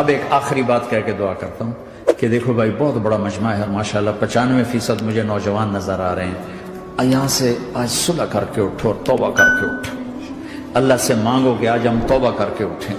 اب ایک آخری بات کہہ کے دعا کرتا ہوں کہ دیکھو بھائی بہت بڑا مجمع ہے اور ماشاءاللہ 95% مجھے نوجوان نظر آ رہے ہیں. یہاں سے آج صلح کر کے اٹھو اور توبہ کر کے اٹھو. اللہ سے مانگو کہ آج ہم توبہ کر کے اٹھیں,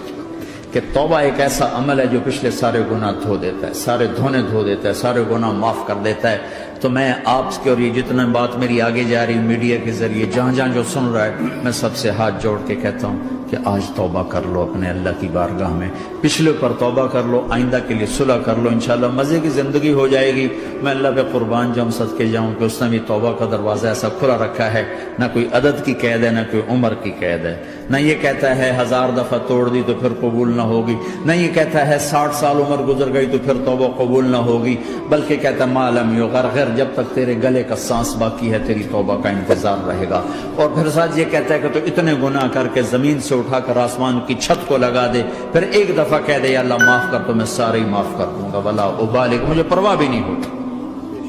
کہ توبہ ایک ایسا عمل ہے جو پچھلے سارے گناہ دھو دیتا ہے, سارے دھونے دھو دیتا ہے, سارے گناہ معاف کر دیتا ہے. تو میں آپ کے اور یہ جتنا بات میری آگے جا رہی میڈیا کے ذریعے جہاں جہاں جو سن رہا ہے, میں سب سے ہاتھ جوڑ کے کہتا ہوں کہ آج توبہ کر لو اپنے اللہ کی بارگاہ میں, پچھلے پر توبہ کر لو, آئندہ کے لیے صلح کر لو, انشاءاللہ مزے کی زندگی ہو جائے گی. میں اللہ پہ قربان جاؤں, صدقے جاؤں کہ اس نے بھی توبہ کا دروازہ ایسا کھلا رکھا ہے, نہ کوئی عدد کی قید ہے, نہ کوئی عمر کی قید ہے, نہ یہ کہتا ہے 1000 دفعہ توڑ دی تو پھر قبول نہ ہوگی, نہ یہ کہتا ہے 60 سال عمر گزر گئی تو پھر توبہ قبول نہ ہوگی, بلکہ کہتا ہے ما لم یغرغر, جب تک تیرے گلے کا سانس باقی ہے تیری توبہ کا انتظار رہے گا. اور پھر ساتھ یہ کہتا ہے کہ تو اتنے گناہ کر کے زمین سے اٹھا کر آسمان کی چھت کو لگا دے, پھر ایک دفعہ کہہ دے یا اللہ معاف کر تو میں سارے ہی معاف کر دوں گا, ولا ابالغ, مجھے پرواہ بھی نہیں ہوتی,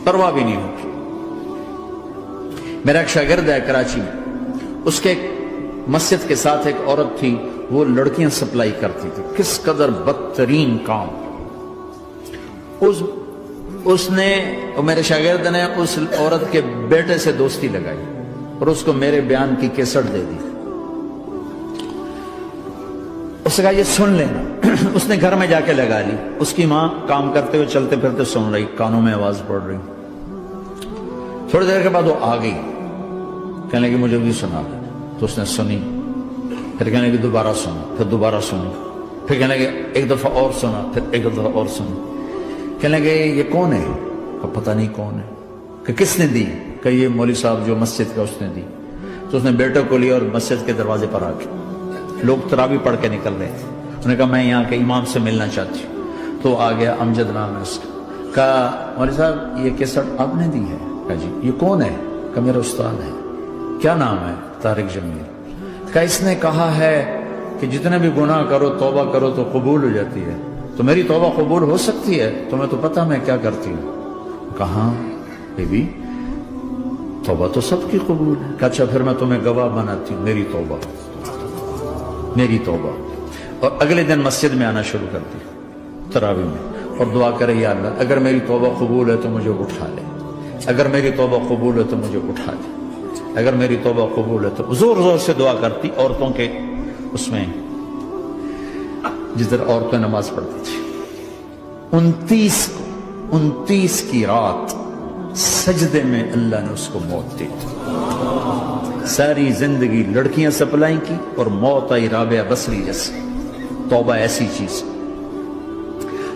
پرواہ بھی نہیں ہوتی. میرا ایک شاگرد ہے کراچی میں, اس کے مسجد کے ساتھ ایک عورت تھی, وہ لڑکیاں سپلائی کرتی تھی. کس قدر بدترین کام. اس نے, میرے شاگرد نے اس عورت کے بیٹے سے دوستی لگائی اور اس کو میرے بیان کی کیسٹ دے دی. اس نے کہا یہ سن لینا. اس نے گھر میں جا کے لگا لی. اس کی ماں کام کرتے ہوئے چلتے پھرتے سن رہی, کانوں میں آواز پڑ رہی. تھوڑی دیر کے بعد وہ آ گئی, کہنے لگی مجھے بھی سنا دے. تو اس نے سنی, پھر کہنے لگی دوبارہ سنا, پھر دوبارہ سنی, پھر کہنے لگی ایک دفعہ اور سنا, پھر ایک دفعہ اور سنی. کہنے لگے یہ کون ہے؟ پتہ نہیں کون ہے. کہ کس نے دی؟ کہ یہ مولوی صاحب جو مسجد کا اس نے دی. تو اس نے بیٹے کو لیا اور مسجد کے دروازے پر آ کے, لوگ تراویح پڑھ کے نکل رہے تھے, انہوں نے کہا میں یہاں کے امام سے ملنا چاہتی ہوں. تو آ گیا, امجد نام ہے اس کا. کہا مولوی صاحب یہ کیسٹ آپ نے دی ہے؟ کہا جی. یہ کون ہے؟ کہ میرا استاد ہے. کیا نام ہے؟ طارق جمیل. کہ اس نے کہا ہے کہ جتنے بھی گناہ کرو توبہ کرو تو قبول ہو جاتی ہے, تو میری توبہ قبول ہو سکتی ہے؟ تمہیں تو پتہ میں کیا کرتی ہوں. کہاں بی بی توبہ تو سب کی قبول ہے. کہ اچھا پھر میں تمہیں گواہ بناتی ہوں, میری توبہ, میری توبہ. اور اگلے دن مسجد میں آنا شروع کر دی تراویح میں, اور دعا کرے یا اللہ اگر میری توبہ قبول ہے تو مجھے اٹھا لے, اگر میری توبہ قبول ہے تو مجھے اٹھا لے, اگر میری توبہ قبول ہے تو. زور زور سے دعا کرتی عورتوں کے اس میں, جس طرح عورتیں نماز پڑھتی تھی. 29 کی رات سجدے میں اللہ نے اس کو موت دی. ساری زندگی لڑکیاں سپلائی کی اور موت آئی رابعہ بصری جیسے. توبہ ایسی چیز,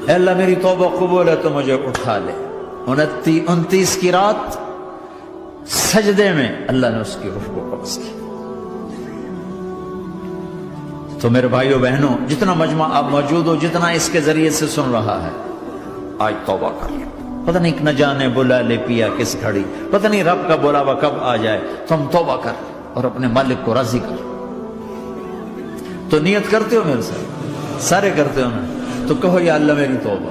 اے اللہ میری توبہ قبول ہے تو مجھے اٹھا لے. 29 کی رات سجدے میں اللہ نے اس کی روح کو قبض کی. تو میرے بھائیو بہنوں, جتنا مجمع آپ موجود ہو, جتنا اس کے ذریعے سے سن رہا ہے, آج توبہ کر لیں. پتہ نہیں نہ جانے بلا لے پیا کس گھڑی, پتہ نہیں رب کا بلاوا کب آ جائے. تو ہم توبہ کر اور اپنے مالک کو راضی کر. تو نیت کرتے ہو میرے ساتھ, سارے کرتے ہو نا, تو کہو یا اللہ میری توبہ,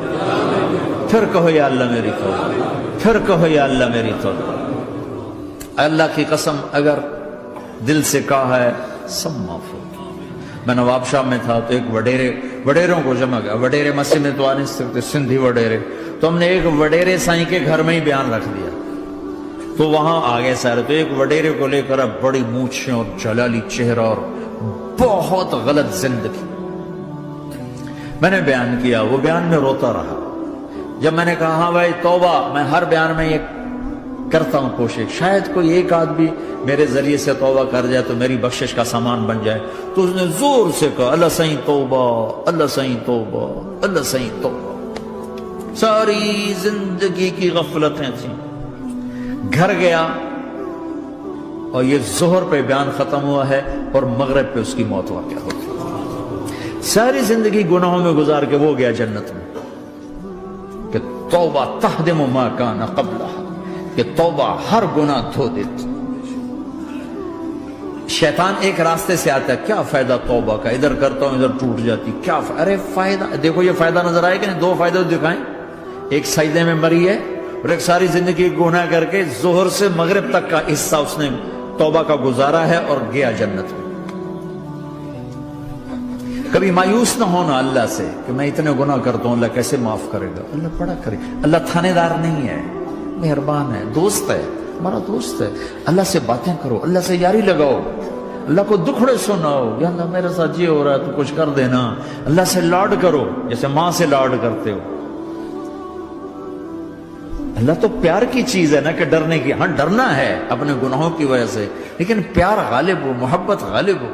پھر کہو یا اللہ میری توبہ, پھر کہو یا اللہ میری توبہ. اللہ کی قسم اگر دل سے کہا ہے سب معاف ہو. میں نواب شاہ میں تھا تو ایک وڈیروں کو جمع گیا. وڈیرے مسجد میں تو آ نہیں سکتے, سندھی وڈیرے, تو ہم نے ایک وڈیرے سائیں کے گھر میں ہی بیان رکھ دیا. تو وہاں آگے سارے, تو ایک وڈیرے کو لے کر بڑی مونچھیں اور جلالی چہرہ اور بہت غلط زندگی. میں نے بیان کیا, وہ بیان میں روتا رہا. جب میں نے کہا ہاں بھائی توبہ, میں ہر بیان میں یہ کرتا ہوں کوشش, شاید کوئی ایک آدمی میرے ذریعے سے توبہ کر جائے تو میری بخشش کا سامان بن جائے. تو اس نے زور سے کہا اللہ سائیں توبہ, اللہ سائیں توبہ, اللہ سائیں توبہ. ساری زندگی کی غفلتیں تھیں. گھر گیا اور یہ ظہر پہ بیان ختم ہوا ہے اور مغرب پہ اس کی موت واقع ہوتی. ساری زندگی گناہوں میں گزار کے وہ گیا جنت میں. کہ توبہ تہدم ما کان قبلہ, کہ توبہ ہر گناہ دھو دیتی. شیطان ایک راستے سے آتا ہے, کیا فائدہ توبہ کا, ادھر کرتا ہوں ادھر ٹوٹ جاتی, کیا ارے فائدہ, دیکھو یہ فائدہ نظر آئے کہ نہیں, 2 فائدے دکھائیں. ایک سجدے میں مری ہے اور ایک ساری زندگی گناہ کر کے ظہر سے مغرب تک کا حصہ اس نے توبہ کا گزارا ہے اور گیا جنت میں. کبھی مایوس نہ ہونا اللہ سے کہ میں اتنے گناہ کرتا ہوں، اللہ کیسے معاف کرے گا؟ اللہ بڑا کرے. اللہ تھانے دار نہیں ہے، مہربان ہے، دوست ہے، ہمارا دوست ہے. اللہ سے باتیں کرو، اللہ سے یاری لگاؤ، اللہ کو دکھڑے سناؤ. یا اللہ میرے ساتھ یہ ہو رہا ہے تو کچھ کر دینا. اللہ سے لاڈ کرو جیسے ماں سے لاڈ کرتے ہو. اللہ تو پیار کی چیز ہے نا کہ ڈرنے کی. ہاں ڈرنا ہے اپنے گناہوں کی وجہ سے، لیکن پیار غالب ہو، محبت غالب ہو.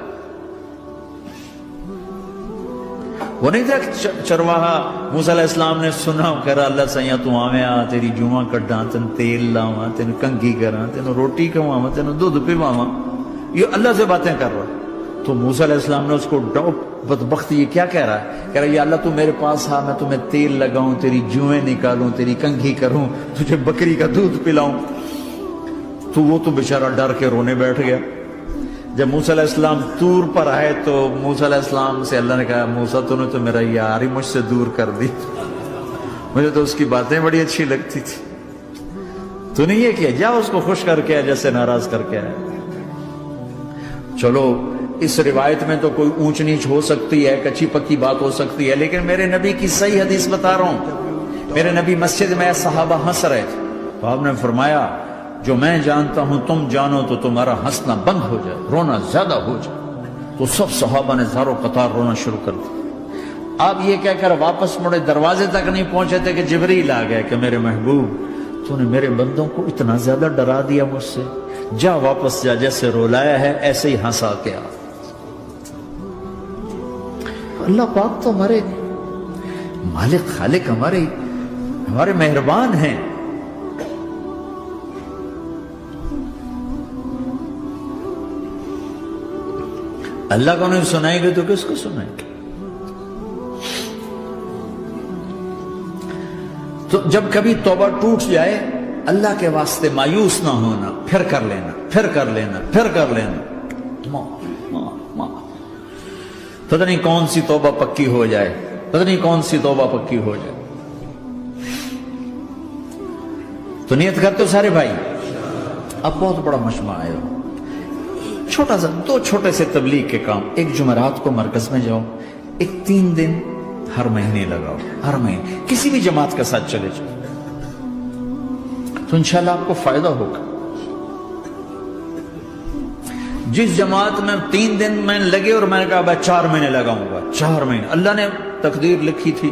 وہ نہیں تھا چرواہا موسیٰ علیہ السلام نے سنا، کہہ رہا اللہ سیاں تو آویں آ، تیری جوہاں کڈاں، تین تیل لاواں، تین کنگھی کراں، تین روٹی کھواواں، تین دودھ پیواواں. یہ اللہ سے باتیں کر رہا. تو موسیٰ علیہ السلام نے اس کو ڈاؤٹ، بدبخت یہ کیا کہہ رہا ہے؟ کہہ رہا ہے یا اللہ تو میرے پاس آ، میں تمہیں تیل لگاؤں، تیری جوئیں نکالوں، تیری کنگھی کروں، تجھے بکری کا دودھ پلاؤں. تو وہ تو بیچارہ ڈر کے رونے بیٹھ گیا. جب موسیٰ علیہ السلام طور پر آئے تو موسیٰ علیہ السلام سے اللہ نے کہا موسیٰ تو نے تو میرا یار ہی مجھ سے دور کر دی، مجھے تو اس کی باتیں بڑی اچھی لگتی تھی. تو نے یہ کیا، جا اس کو خوش کر کے جیسے ناراض کر کے آئے. چلو اس روایت میں تو کوئی اونچ نیچ ہو سکتی ہے، کچی پکی بات ہو سکتی ہے، لیکن میرے نبی کی صحیح حدیث بتا رہا ہوں. میرے نبی مسجد میں صحابہ ہنس رہے تھے تو آپ نے فرمایا جو میں جانتا ہوں تم جانو تو تمہارا ہنسنا بند ہو جائے، رونا زیادہ ہو جائے. تو سب صحابہ نے زاروں قطار رونا شروع کر دیا. آپ یہ کہہ کر واپس مڑے، دروازے تک نہیں پہنچے تھے کہ جبریل آ گئے کہ میرے محبوب تو نے میرے بندوں کو اتنا زیادہ ڈرا دیا مجھ سے، جا واپس جا، جیسے رولایا ہے ایسے ہی ہنسا کے آ. اللہ پاک تو ہمارے مالک خالق، ہمارے مہربان ہیں. اللہ کو نہیں سنائیں گے تو کس کو سنائیں گے؟ تو جب کبھی توبہ ٹوٹ جائے اللہ کے واسطے مایوس نہ ہونا، پھر کر لینا، پھر کر لینا، پھر کر لینا. پتہ نہیں کون سی توبہ پکی ہو جائے، پتہ نہیں کون سی توبہ پکی ہو جائے. تو نیت کرتے ہو سارے بھائی؟ اب بہت بڑا مجمع آئے ہو، چھوٹا سا دو چھوٹے سے تبلیغ کے کام. ایک جمعرات کو مرکز میں جاؤ، ایک 3 دن ہر مہینے لگاؤ، ہر مہینے کسی بھی جماعت کے ساتھ چلے جاؤ تو انشاءاللہ آپ کو فائدہ ہوگا. جس جماعت میں 3 دن میں لگے اور میں نے کہا 4 مہینے لگاؤں گا، 4 مہینے اللہ نے تقدیر لکھی تھی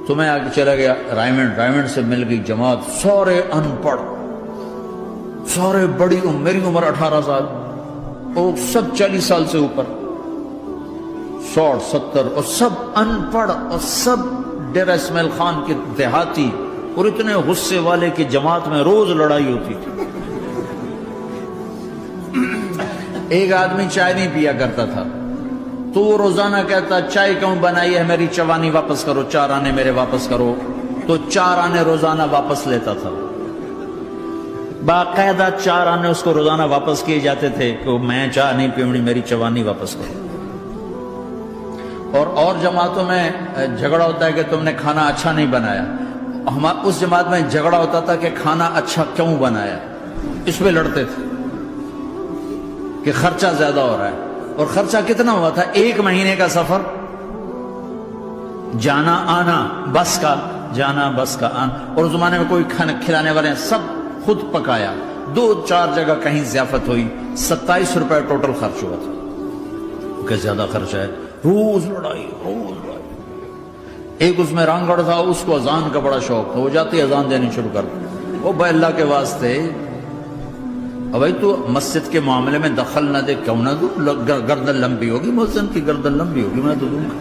تو میں آگے چلا گیا. رائمنڈ سے مل گئی جماعت، سارے ان پڑھ، سارے بڑی عمر، میری عمر 18 سال اور سب 40 سال سے اوپر، 60 70 اور سب ان پڑھ اور سب ڈیرہ اسماعیل خان کے دیہاتی، اور اتنے غصے والے کہ جماعت میں روز لڑائی ہوتی تھی. ایک آدمی چائے نہیں پیا کرتا تھا تو وہ روزانہ کہتا چائے کیوں بنائی ہے، میری چوانی واپس کرو، 4 آنے میرے واپس کرو. تو 4 آنے روزانہ واپس لیتا تھا، باقاعدہ 4 آنے اس کو روزانہ واپس کیے جاتے تھے کہ میں چائے نہیں پیونی، میری چوانی واپس کرو. اور جماعتوں میں جھگڑا ہوتا ہے کہ تم نے کھانا اچھا نہیں بنایا. اس جماعت میں جھگڑا ہوتا تھا کہ کھانا اچھا کیوں بنایا، اس پہ لڑتے تھے کہ خرچہ زیادہ ہو رہا ہے. اور خرچہ کتنا ہوا تھا؟ 1 مہینے کا سفر، جانا آنا بس کا، جانا بس کا آنا. اور اس زمانے میں کوئی کھانا کھلانے والے ہیں، سب خود پکایا. 2-4 جگہ کہیں ضیافت ہوئی، 27 روپے ٹوٹل خرچ ہوا تھا. کہ زیادہ خرچہ ہے، روز لڑائی، روز لڑائی. ایک اس میں رانگڑ تھا، اس کو اذان کا بڑا شوق تھا، وہ جاتی اذان دینی شروع کر دی. وہ بھائی اللہ کے واسطے بھائی تو مسجد کے معاملے میں دخل نہ دے، کیوں نہ دوں، گردن لمبی ہوگی، مؤذن کی گردن لمبی ہوگی، میں تو دوں گا.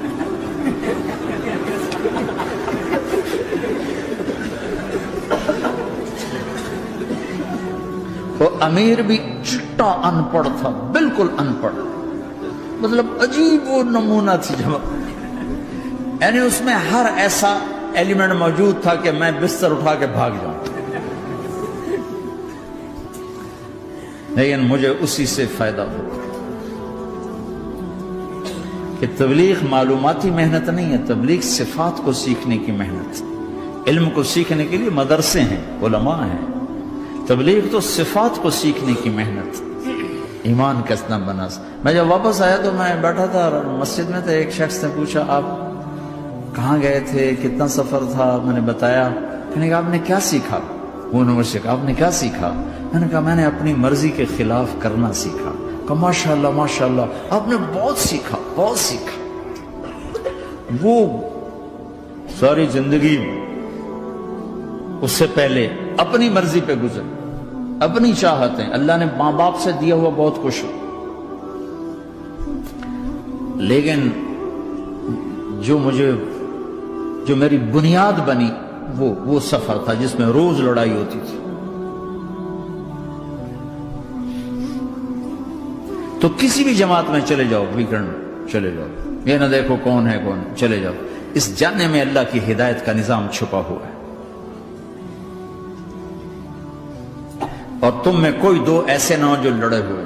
وہ امیر بھی چھٹا ان پڑھ تھا، بالکل ان پڑھ، مطلب عجیب وہ نمونہ تھی جماعت. یعنی اس میں ہر ایسا ایلیمنٹ موجود تھا کہ میں بستر اٹھا کے بھاگ جاؤں، لیکن مجھے اسی سے فائدہ ہو کہ تبلیغ معلوماتی محنت نہیں ہے، تبلیغ صفات کو سیکھنے کی محنت. علم کو سیکھنے کے لیے مدرسے ہیں، علماء ہیں، تبلیغ تو صفات کو سیکھنے کی محنت. ایمان کیسنا بنا. میں جب واپس آیا تو میں بیٹھا تھا مسجد میں، تو ایک شخص نے پوچھا آپ کہاں گئے تھے، کتنا سفر تھا؟ میں نے بتایا. کہنے کہا آپ نے کیا سیکھا؟ وہ نے مجھ سے کہا آپ نے کیا سیکھا؟ میں نے کہا میں نے اپنی مرضی کے خلاف کرنا سیکھا. کہا ماشاءاللہ ماشاءاللہ آپ نے بہت سیکھا، بہت سیکھا. وہ ساری زندگی اس سے پہلے اپنی مرضی پہ گزر، اپنی چاہتیں، اللہ نے ماں باپ سے دیا ہوا بہت کچھ، لیکن جو میری بنیاد بنی وہ سفر تھا جس میں روز لڑائی ہوتی تھی. تو کسی بھی جماعت میں چلے جاؤ، ویکنڈ چلے جاؤ، یہ نہ دیکھو کون ہے کون، چلے جاؤ. اس جاننے میں اللہ کی ہدایت کا نظام چھپا ہوا ہے. اور تم میں کوئی دو ایسے نہ ہو جو لڑے ہوئے،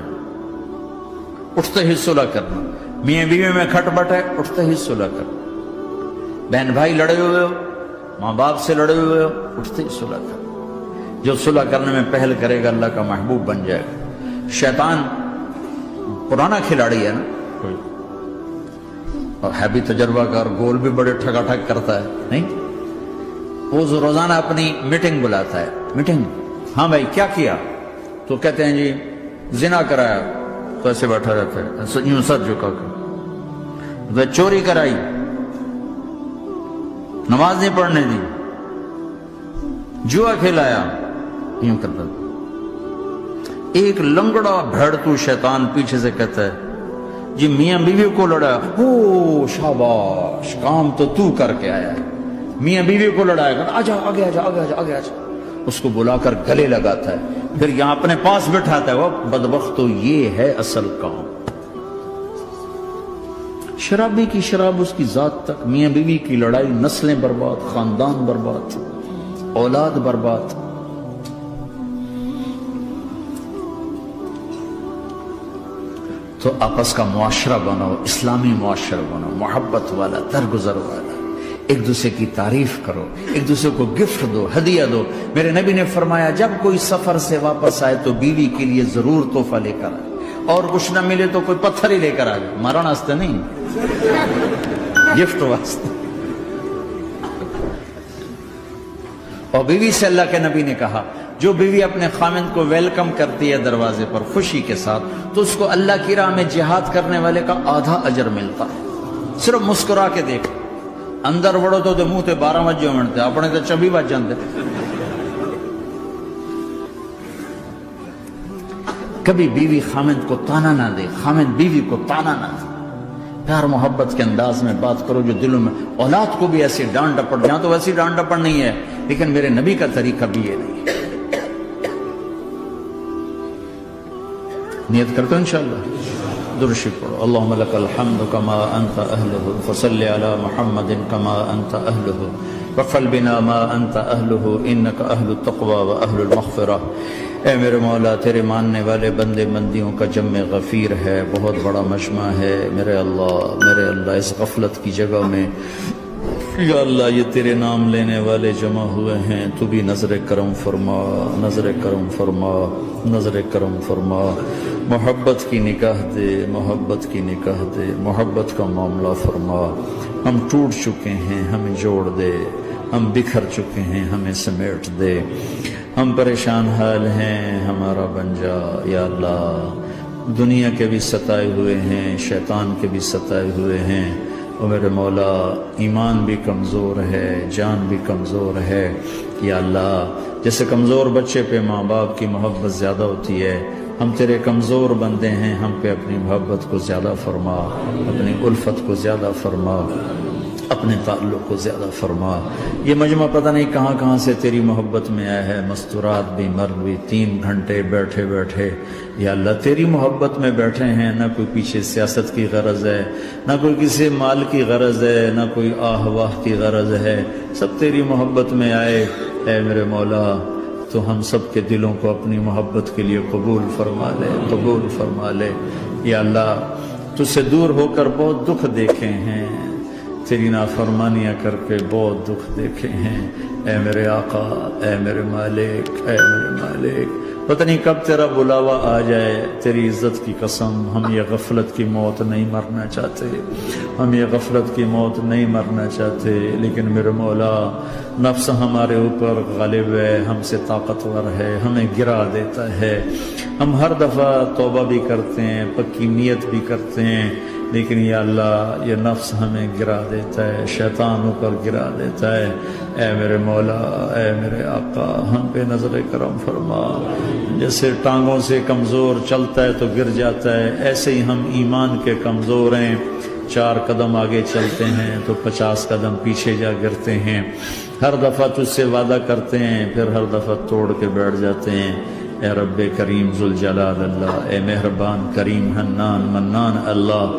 اٹھتے ہی صلح کرنا. میاں بیوی میں کھٹ پٹ ہے، اٹھتے ہی صلح کرنا. بہن بھائی لڑے ہوئے ہو، ماں باپ سے لڑے ہوئے ہو، اٹھتے ہی صلح کرنا. جو صلح کرنے میں پہل کرے گا اللہ کا محبوب بن جائے گا. شیطان پرانا کھلاڑی ہے نا کوئی، اور ہے بھی تجربہ کار، گول بھی بڑے ٹھگا ٹھگ کرتا ہے. نہیں، وہ روزانہ اپنی میٹنگ بلاتا ہے. میٹنگ، ہاں بھائی کیا کیا؟ تو کہتے ہیں جی زنا کرایا، تو ایسے بیٹھا رہتا ہے یوں سر جھکا کر. چوری کرائی، نماز نہیں پڑھنے دی، جوا کھلایا، یوں کرتا. ایک لنگڑا بھیڑتو شیطان پیچھے سے کہتا ہے جی میاں بیوی کو لڑایا، او شاباش کام تو کر کے آیا ہے. میاں بیوی کو لڑایا، آجا آگے آجا آگے آجا آگے آجا. اس کو بلا کر گلے لگاتا ہے، پھر یہاں اپنے پاس بٹھاتا ہے. وہ بدبختو یہ ہے اصل کام. شرابی کی شراب اس کی ذات تک، میاں بیوی کی لڑائی، نسلیں برباد، خاندان برباد، اولاد برباد. تو آپس کا معاشرہ بناؤ، اسلامی معاشرہ بناؤ، محبت والا، درگزر والا. ایک دوسرے کی تعریف کرو، ایک دوسرے کو گفٹ دو، ہدیہ دو. میرے نبی نے فرمایا جب کوئی سفر سے واپس آئے تو بیوی کے لیے ضرور تحفہ لے کر آئے، اور کچھ نہ ملے تو کوئی پتھر ہی لے کر آئے. مارن واسطے نہیں، گفٹ واسطے. اور بیوی سے اللہ کے نبی نے کہا جو بیوی اپنے خامند کو ویلکم کرتی ہے دروازے پر خوشی کے ساتھ، تو اس کو اللہ کی راہ میں جہاد کرنے والے کا آدھا اجر ملتا ہے. صرف مسکرا کے دیکھ، اندر وڑو تو منہ تے 12 وجے منتے، اپنے تو 24 بج جاندے. کبھی بیوی خامند کو تانا نہ دے، خامند بیوی کو تانا نہ دے. پیار محبت کے انداز میں بات کرو جو دلوں میں. اولاد کو بھی ایسی ڈانٹ ڈپٹ، یہاں تو ویسی ڈانٹ ڈپٹ نہیں ہے، لیکن میرے نبی کا طریقہ بھی یہ نہیں ہے. نیت کرتے ہو انشاءاللہ. درشی پڑھو. اللہم لک الحمد کما انت اہلہ، فصل علی محمد کما انت اہلہ، وفعل بنا ما انت اہلہ، انک اہل التقوی و اہل المغفرہ. اے میرے مولا، تیرے ماننے والے بندے بندیوں کا جمع غفیر ہے، بہت بڑا مجمع ہے. میرے اللہ اس غفلت کی جگہ میں یا اللہ یہ تیرے نام لینے والے جمع ہوئے ہیں، تو بھی نظر کرم فرما، نظر کرم فرما، نظر کرم فرما. محبت کی نکاح دے، محبت کی نکاح دے، محبت کا معاملہ فرما. ہم ٹوٹ چکے ہیں، ہمیں جوڑ دے. ہم بکھر چکے ہیں، ہمیں سمیٹ دے. ہم پریشان حال ہیں، ہمارا بن جا یا اللہ. دنیا کے بھی ستائے ہوئے ہیں، شیطان کے بھی ستائے ہوئے ہیں. اور میرے مولا ایمان بھی کمزور ہے، جان بھی کمزور ہے یا اللہ. جیسے کمزور بچے پہ ماں باپ کی محبت زیادہ ہوتی ہے، ہم تیرے کمزور بندے ہیں، ہم پہ اپنی محبت کو زیادہ فرما، اپنی الفت کو زیادہ فرما، اپنے تعلق کو زیادہ فرما. یہ مجمع پتہ نہیں کہاں کہاں سے تیری محبت میں آیا ہے. مستورات بھی، مرد بھی، 3 گھنٹے بیٹھے بیٹھے یا اللہ تیری محبت میں بیٹھے ہیں. نہ کوئی پیچھے سیاست کی غرض ہے، نہ کوئی کسی مال کی غرض ہے، نہ کوئی آہ واہ کی غرض ہے. سب تیری محبت میں آئے. اے میرے مولا تو ہم سب کے دلوں کو اپنی محبت کے لیے قبول فرما لے، قبول فرما لے. یا اللہ تجھ سے دور ہو کر بہت دکھ دیکھے ہیں، تیری نافرمانیاں کر کے بہت دکھ دیکھے ہیں، اے میرے آقا، اے میرے مالک، اے میرے مالک، پتہ نہیں کب تیرا بلاوا آ جائے، تیری عزت کی قسم ہم یہ غفلت کی موت نہیں مرنا چاہتے، ہم یہ غفلت کی موت نہیں مرنا چاہتے، لیکن میرے مولا نفس ہمارے اوپر غالب ہے، ہم سے طاقتور ہے، ہمیں گرا دیتا ہے، ہم ہر دفعہ توبہ بھی کرتے ہیں، پکی نیت بھی کرتے ہیں، لیکن یا اللہ یہ نفس ہمیں گرا دیتا ہے، شیطان اوپر گرا دیتا ہے۔ اے میرے مولا، اے میرے آقا، ہم پہ نظر کرم فرما، جیسے ٹانگوں سے کمزور چلتا ہے تو گر جاتا ہے، ایسے ہی ہم ایمان کے کمزور ہیں، 4 قدم آگے چلتے ہیں تو 50 قدم پیچھے جا گرتے ہیں، ہر دفعہ تجھ سے وعدہ کرتے ہیں پھر ہر دفعہ توڑ کے بیٹھ جاتے ہیں۔ اے رب کریم ذوالجلال اللہ، اے مہربان کریم حنان منان اللہ،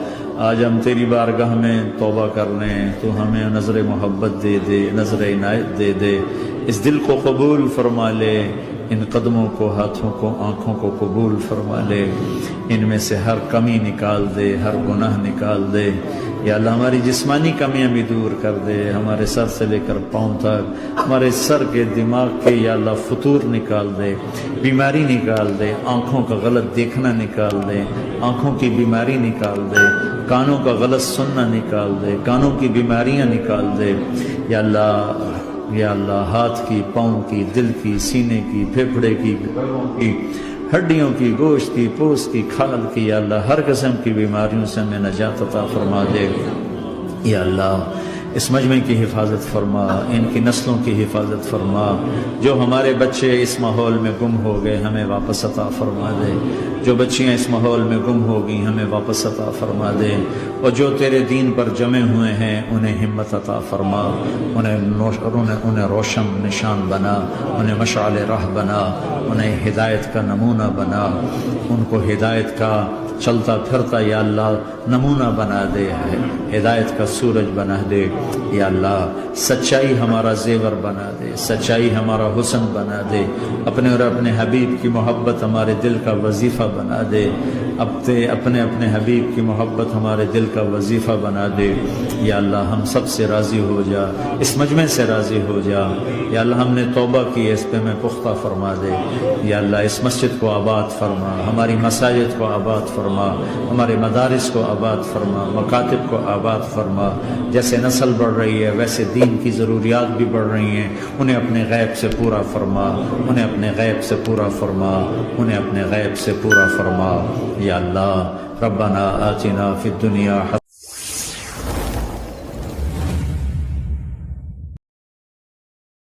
آج ہم تیری بارگاہ میں توبہ کر رہے ہیں، تو ہمیں نظر محبت دے دے، نظر عنایت دے دے، اس دل کو قبول فرما لے، ان قدموں کو، ہاتھوں کو، آنکھوں کو قبول فرما لے، ان میں سے ہر کمی نکال دے، ہر گناہ نکال دے، یا اللہ ہماری جسمانی کمیاں بھی دور کر دے، ہمارے سر سے لے کر پاؤں تک، ہمارے سر کے دماغ کے یا اللہ فطور نکال دے، بیماری نکال دے، آنکھوں کا غلط دیکھنا نکال دے، آنکھوں کی بیماری نکال دے، کانوں کا غلط سننا نکال دے، کانوں کی بیماریاں نکال دے، یا اللہ، یا اللہ ہاتھ کی، پاؤں کی، دل کی، سینے کی، پھیپھڑے کی، گردوں کی، ہڈیوں کی، گوشت کی، پوست کی، کھال کی، یا اللہ ہر قسم کی بیماریوں سے ہمیں نجات عطا فرما دے، یا اللہ اس مجمع کی حفاظت فرما، ان کی نسلوں کی حفاظت فرما، جو ہمارے بچے اس ماحول میں گم ہو گئے ہمیں واپس عطا فرما دے، جو بچیاں اس ماحول میں گم ہو گئی ہمیں واپس عطا فرما دے، اور جو تیرے دین پر جمع ہوئے ہیں انہیں ہمت عطا فرما، انہیں روشن نشان بنا، انہیں مشعل راہ بنا، انہیں ہدایت کا نمونہ بنا، ان کو ہدایت کا چلتا پھرتا یا اللہ نمونہ بنا دے، ہدایت کا سورج بنا دے، یا اللہ سچائی ہمارا زیور بنا دے، سچائی ہمارا حسن بنا دے، اپنے اور اپنے حبیب کی محبت ہمارے دل کا وظیفہ بنا دے، اپنے حبیب کی محبت ہمارے دل کا وظیفہ بنا دے، یا اللہ ہم سب سے راضی ہو جا، اس مجمع سے راضی ہو جا، یا اللہ ہم نے توبہ کی ہے، اس پہ میں پختہ فرما دے، یا اللہ اس مسجد کو آباد فرما، ہماری مساجد کو آباد فرما، ہمارے مدارس کو آباد فرما، مکاتب کو آباد فرما، جیسے نسل بڑھ رہی ہے ویسے دین کی ضروریات بھی بڑھ رہی ہیں، انہیں اپنے غیب سے پورا فرما، انہیں اپنے غیب سے پورا فرما، انہیں اپنے غیب سے پورا فرما، یا اللہ ربنا آتنا فی الدنیا